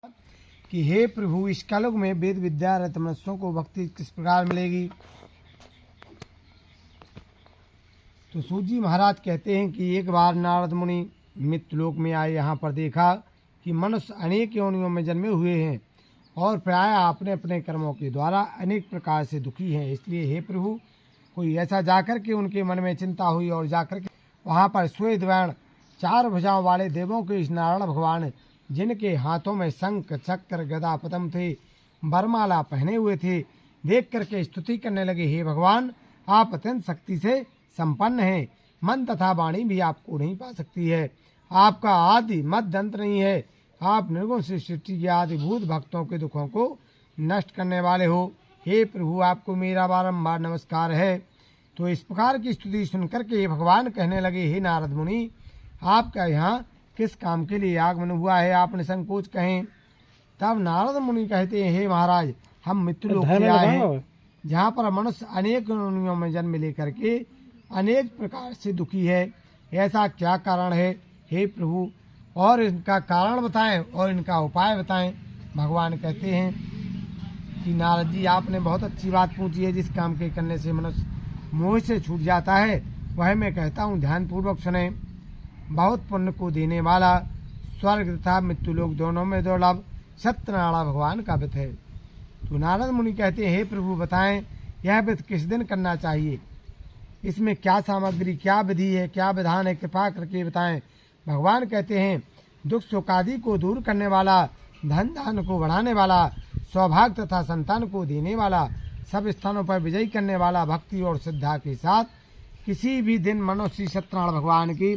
कि हे प्रभु, इस कलयुग में वेद विद्या रत मनुष्यों को भक्ति किस प्रकार मिलेगी। तो सूत जी महाराज कहते हैं कि एक बार नारद मुनि मृत्युलोक में आए। यहाँ पर देखा कि मनुष्य अनेक योनियों में जन्मे हुए हैं और प्राय अपने अपने कर्मों के द्वारा अनेक प्रकार से दुखी हैं। इसलिए हे प्रभु, कोई ऐसा जाकर के उनके मन में चिंता हुई और जाकर के वहाँ पर श्वेत वर्ण 4 भुजाओं वाले देवों के इस नारायण भगवान, जिनके हाथों में शंख चक्र गदा पद्म थे, बरमाला पहने हुए थे, देख करके स्तुति करने लगे। हे भगवान, आप अत्यंत शक्ति से संपन्न हैं, मन तथा वाणी भी आपको नहीं पा सकती है। आपका आदि मध्य अंत नहीं है। आप निर्गुण से सृष्टि के आदिभूत भक्तों के दुखों को नष्ट करने वाले हो। हे प्रभु, आपको मेरा बारंबार नमस्कार है। तो इस प्रकार की स्तुति सुनकर के भगवान कहने लगे, हे नारद मुनि, आपका यहाँ किस काम के लिए आगमन हुआ है, आप निसंकोच कहें। तब नारद मुनि कहते हैं, हे महाराज, हम मृत्युलोक से आए हैं, जहाँ पर मनुष्य अनेक योनियों में जन्म लेकर के अनेक प्रकार से दुखी है। ऐसा क्या कारण है हे प्रभु, और इनका कारण बताएं और इनका उपाय बताएं। भगवान कहते हैं कि नारद जी, आपने बहुत अच्छी बात पूछी है। जिस काम के करने से मनुष्य मोह से छूट जाता है, वह मैं कहता हूँ, ध्यानपूर्वक सुने। बहुत पुण्य को देने वाला, स्वर्ग तथा मृत्युलोक दोनों में दुर्लभ सत्यनारायण भगवान का व्रत है। तो नारद मुनि कहते हैं, हे प्रभु बताएं, यह व्रत किस दिन करना चाहिए, इसमें क्या सामग्री, क्या विधि है, क्या विधान है, कृपा करके बताएं। भगवान कहते हैं, दुख सुख आदि को दूर करने वाला, धन दान को बढ़ाने वाला, सौभाग्य तथा संतान को देने वाला, सब स्थानों पर विजयी करने वाला, भक्ति और श्रद्धा के साथ किसी भी दिन मनुष्य सत्यनारायण भगवान की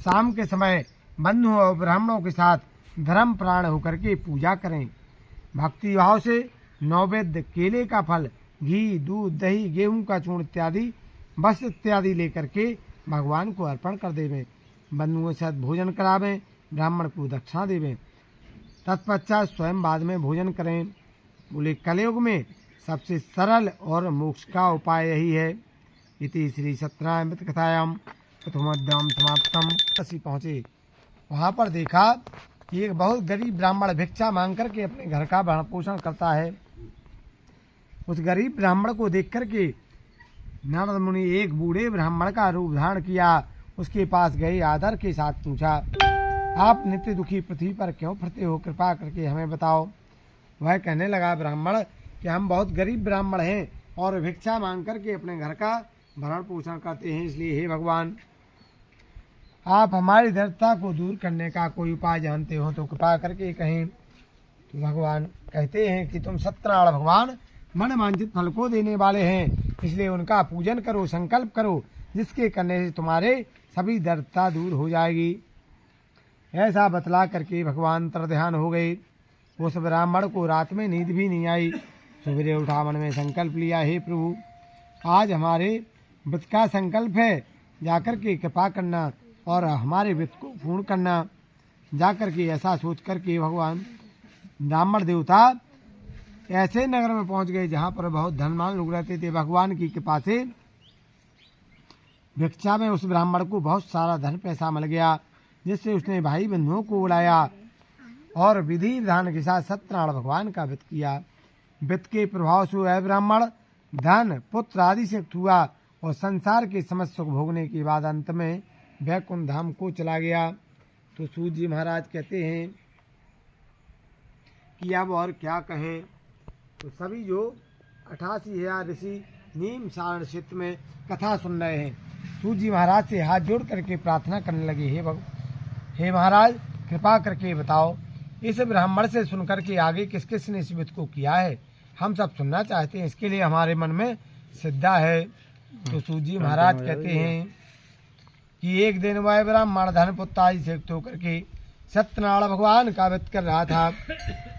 शाम के समय बंधुओं और ब्राह्मणों के साथ धर्म प्राण होकर के पूजा करें। भक्ति भाव से नैवेद्य, केले का फल, घी, दूध, दही, गेहूं का चूर्ण इत्यादि वस्त्र इत्यादि लेकर के भगवान को अर्पण कर देवें। बंधुओं के साथ भोजन करावें, ब्राह्मण को दक्षिणा देवें। तत्पश्चात स्वयं बाद में भोजन करें। बोले, कलयुग में सबसे सरल और मोक्ष का उपाय यही है। इति श्री सत्यनारायण कथायाम प्रथमोद्यम समाप्तम। ऐसी पहुँचे, वहाँ पर देखा कि एक बहुत गरीब ब्राह्मण भिक्षा मांग करके अपने घर का भरण पोषण करता है। उस गरीब ब्राह्मण को देख करके नारद मुनि एक बूढ़े ब्राह्मण का रूप धारण किया, उसके पास गए, आदर के साथ पूछा, आप नित्य दुखी पृथ्वी पर क्यों फिरते हो, कृपा करके हमें बताओ। वह कहने लगा, ब्राह्मण, कि हम बहुत गरीब ब्राह्मण हैं और भिक्षा मांग करके अपने घर का भरण पोषण करते हैं, इसलिए हे भगवान, आप हमारी दरिद्रता को दूर करने का कोई उपाय जानते हो तो कृपा करके कहें। तो भगवान कहते हैं कि तुम सत्यनारायण भगवान मन वांछित फल को देने वाले हैं, इसलिए उनका पूजन करो, संकल्प करो, जिसके करने से तुम्हारे सभी दरिद्रता दूर हो जाएगी। ऐसा बतला करके भगवान अंतर्ध्यान हो गए। उस ब्राह्मण को रात में नींद भी नहीं आई। सवेरे उठा, मन में संकल्प लिया, हे प्रभु, आज हमारे व्रत का संकल्प है, जाकर के कृपा करना और हमारे व्रत को पूर्ण करना। जाकर के ऐसा सोच करके भगवान ब्राह्मण देवता ऐसे नगर में पहुंच गए जहां पर बहुत धनवान लोग रहते थे। भगवान की कृपा से भिक्षा में उस ब्राह्मण को बहुत सारा धन पैसा मिल गया, जिससे उसने भाई बंधुओं को बुलाया और विधि विधान के साथ सत्यनारायण भगवान का व्रत किया। व्रत के प्रभाव से वह ब्राह्मण धन पुत्र आदि से हुआ और संसार के समस्त सुख भोगने के बाद अंत में वैकुंठ धाम को चला गया। तो सूत जी महाराज कहते हैं कि अब और क्या कहें। तो सभी जो 88,000 ऋषि नीम सारण क्षेत्र में कथा सुन रहे हैं, सूत जी महाराज से हाथ जोड़ करके प्रार्थना करने लगे, हे महाराज, कृपा करके बताओ, इस ब्राह्मण से सुनकर के आगे किस किस ने इस व्रत को किया है, हम सब सुनना चाहते हैं, इसके लिए हमारे मन में श्रद्धा है। तो सूत जी महाराज कहते हैं कि एक दिन वह ब्राह्मण धन पुत्र आदि से युक्त होकर के सत्यनारायण भगवान का व्रत कर रहा था।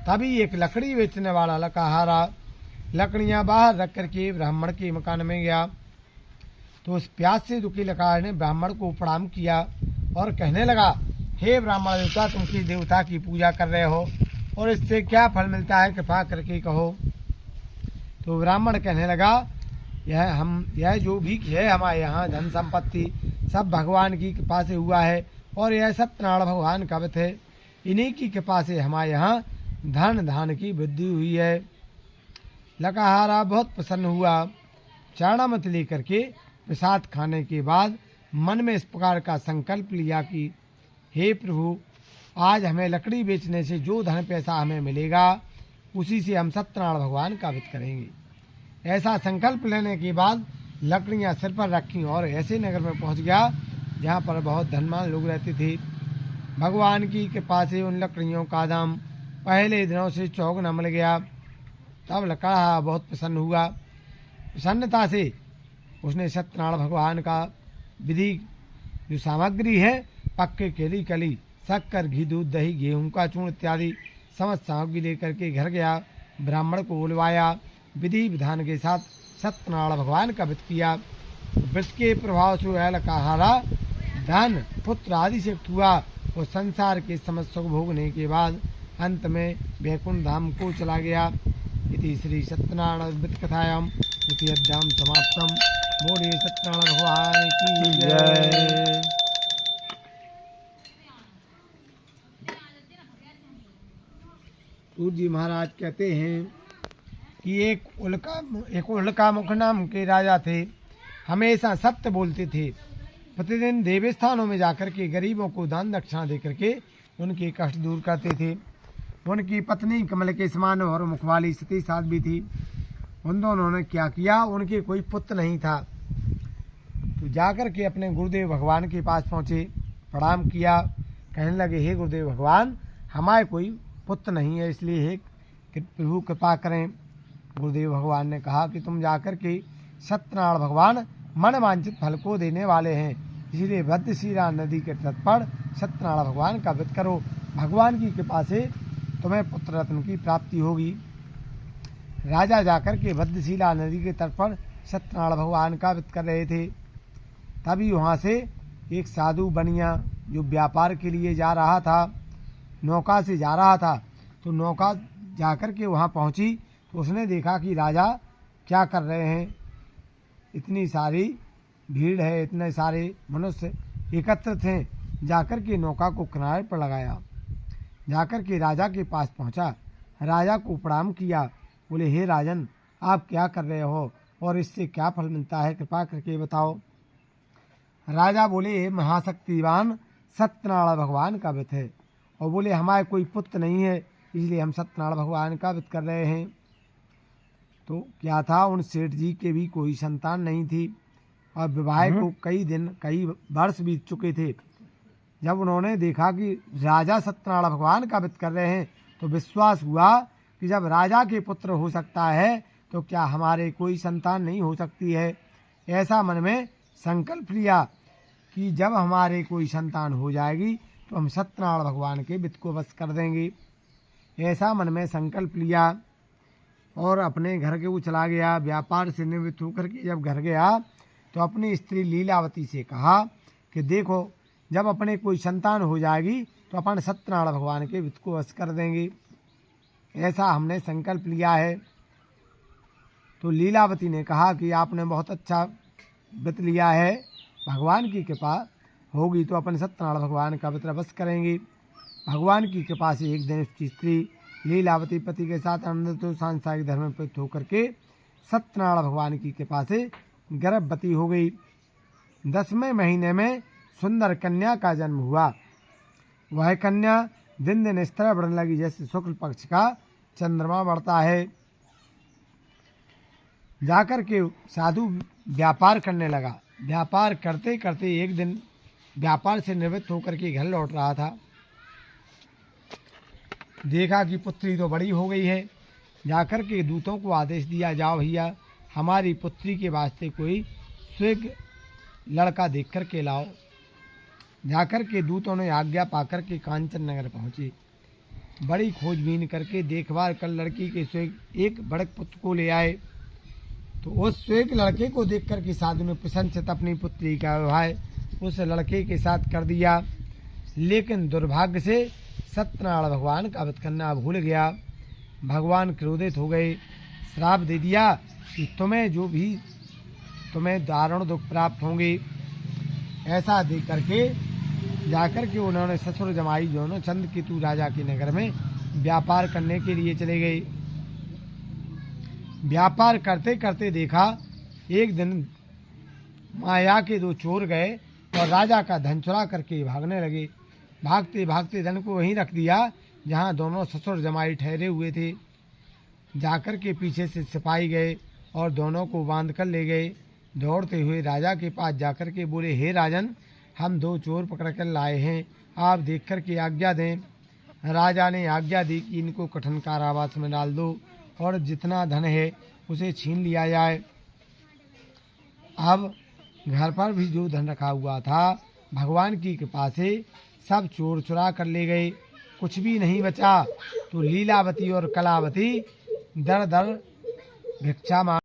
तभी एक लकड़ी बेचने वाला लकाहारा लकड़ियां बाहर रख करके ब्राह्मण के मकान में गया। तो उस प्यास से दुखी लकाहार ने ब्राह्मण को प्रणाम किया और कहने लगा, हे ब्राह्मण देवता, तुम किस देवता की पूजा कर रहे हो और इससे क्या फल मिलता है, कृपा करके कहो। तो ब्राह्मण कहने लगा, यह जो भी है हमारे यहाँ धन संपत्ति सब भगवान की कृपा से हुआ है और यह सत्यनारायण भगवान का व्रत है। इन्हीं की कृपा से हमारे यहाँ धन धान की वृद्धि हुई है। लकाहारा बहुत प्रसन्न हुआ। चारणामत लेकर के प्रसाद खाने के बाद मन में इस प्रकार का संकल्प लिया कि हे प्रभु, आज हमें लकड़ी बेचने से जो धन पैसा हमें मिलेगा उसी से हम सत्यनारायण भगवान का व्रत करेंगे। ऐसा संकल्प लेने के बाद लकड़ियां सिर पर रखी और ऐसे नगर में पहुंच गया जहां पर बहुत धनवान लोग रहते थे। भगवान की कृपा से उन लकड़ियों का दाम पहले दिनों से चौगुना मिल गया। तब लकड़हारा बहुत प्रसन्न हुआ। प्रसन्नता से उसने सत्यनारायण भगवान का विधि जो सामग्री है, पक्के केली कली, शक्कर, घी, दूध, दही, गेहूं का चूर्ण इत्यादि समस्त सामग्री लेकर के घर गया। ब्राह्मण को बुलवाया। विधि विधान के साथ सत्यनारायण भगवान का व्रत किया। व्रत के प्रभाव से वह लकाहारा धन, पुत्र आदि से युक्त हुआ और संसार के समस्त सुख भोगने के बाद अंत में वैकुंठ धाम को चला गया। इति श्री सत्यनारायण व्रत कथायाम द्वितीय अध्यायम समाप्तम। बोलिए सत्यनारायण भगवान की जय। सूत जी महाराज कहते हैं कि एक उल्का मुख नाम के राजा थे। हमेशा सत्य बोलते थे। प्रतिदिन देवी स्थानों में जाकर के गरीबों को दान दक्षिणा देकर के उनके कष्ट दूर करते थे। उनकी पत्नी कमल के समान और मुखवाली सती साध्वी थी। उन दोनों ने क्या किया, उनके कोई पुत्र नहीं था तो जाकर के अपने गुरुदेव भगवान के पास पहुँचे, प्रणाम किया। कहने लगे, हे गुरुदेव भगवान, हमारे कोई पुत्र नहीं है, इसलिए हे प्रभु कृपा करें। गुरुदेव भगवान ने कहा कि तुम जाकर के सत्यनारायण भगवान मन वांछित फल को देने वाले हैं, इसलिए भद्रशिला नदी के तट पर सत्यनारायण भगवान का व्रत करो। भगवान की कृपा से तुम्हें पुत्र रत्न की प्राप्ति होगी। राजा जाकर के भद्रशिला नदी के तट पर सत्यनारायण भगवान का व्रत कर रहे थे। तभी वहाँ से एक साधु बनिया जो व्यापार के लिए जा रहा था, नौका से जा रहा था, तो नौका जाकर के वहाँ पहुँची तो उसने देखा कि राजा क्या कर रहे हैं। इतनी सारी भीड़ है, इतने सारे मनुष्य एकत्रित हैं। जाकर के नौका को किनारे पर लगाया। जाकर के राजा के पास पहुँचा, राजा को प्रणाम किया। बोले, हे राजन, आप क्या कर रहे हो और इससे क्या फल मिलता है, कृपा करके बताओ। राजा बोले, हे महाशक्तिवान, सत्यनारायण भगवान का व्रत है। और बोले, हमारे कोई पुत्र नहीं है, इसलिए हम सत्यनारायण भगवान का व्रत कर रहे हैं। तो क्या था, उन सेठ जी के भी कोई संतान नहीं थी और विवाह को कई वर्ष बीत चुके थे। जब उन्होंने देखा कि राजा सत्यनारायण भगवान का व्रत कर रहे हैं तो विश्वास हुआ कि जब राजा के पुत्र हो सकता है तो क्या हमारे कोई संतान नहीं हो सकती है। ऐसा मन में संकल्प लिया कि जब हमारे कोई संतान हो जाएगी तो हम सत्यनारायण भगवान के व्रत को वश कर देंगे। ऐसा मन में संकल्प लिया और अपने घर के वो चला गया। व्यापार से निवृत्त होकर के जब घर गया तो अपनी स्त्री लीलावती से कहा कि देखो, जब अपने कोई संतान हो जाएगी तो अपन सत्यनारायण भगवान के व्रत को वश कर देंगे। ऐसा हमने संकल्प लिया है। तो लीलावती ने कहा कि आपने बहुत अच्छा व्रत लिया है, भगवान की कृपा होगी तो अपन सत्यनारायण भगवान का व्रत वश करेंगे। भगवान की कृपा से एक दिन उसकी स्त्री लीलावती पति के साथ आनंद सांसारिक धर्म में प्रयुक्त होकर के सत्यनारायण भगवान की कृपा से गर्भवती हो गई। 10वें महीने में सुंदर कन्या का जन्म हुआ। वह कन्या दिन दिन इस तरह बढ़ने लगी जैसे शुक्ल पक्ष का चंद्रमा बढ़ता है। जाकर के साधु व्यापार करने लगा। व्यापार करते करते एक दिन व्यापार से निवृत्त होकर के घर लौट रहा था। देखा कि पुत्री तो बड़ी हो गई है। जाकर के दूतों को आदेश दिया, जाओ भैया, हमारी पुत्री के वास्ते कोई स्वर्ग लड़का देख कर के लाओ। जाकर के दूतों ने आज्ञा पाकर के कांचन नगर पहुँचे। बड़ी खोजबीन करके देखभाल कर लड़की के स्वर्ग एक बड़े पुत्र को ले आए। तो उस स्वर्ग लड़के को देख कर के साधु ने प्रसन्नचित्त अपनी पुत्री का विवाह उस लड़के के साथ कर दिया। लेकिन दुर्भाग्य से सत्यनारायण भगवान का व्रत करना भूल गया। भगवान क्रोधित हो गए, श्राप दे दिया कि तुम्हें दारुण दुख प्राप्त होंगे। ऐसा देख करके जाकर के उन्होंने ससुर जमाई दोनों चंद्रकेतु राजा के नगर में व्यापार करने के लिए चले गए। व्यापार करते करते देखा एक दिन माया के दो चोर गए और राजा का धन चुरा करके भागने लगे। भागते भागते धन को वहीं रख दिया जहाँ दोनों ससुर जमाई ठहरे हुए थे। जाकर के पीछे से सिपाही गए और दोनों को बांध कर ले गए। दौड़ते हुए राजा के पास जाकर के बोले, हे राजन, हम दो चोर पकड़ कर लाए हैं, आप देख कर के आज्ञा दें। राजा ने आज्ञा दी कि इनको कठिन कारावास में डाल दो और जितना धन है उसे छीन लिया जाए। अब घर पर भी जो धन रखा हुआ था भगवान की कृपा से सब चोर चुरा कर ले गए, कुछ भी नहीं बचा। तो लीलावती और कलावती दर दर भिक्षा मांग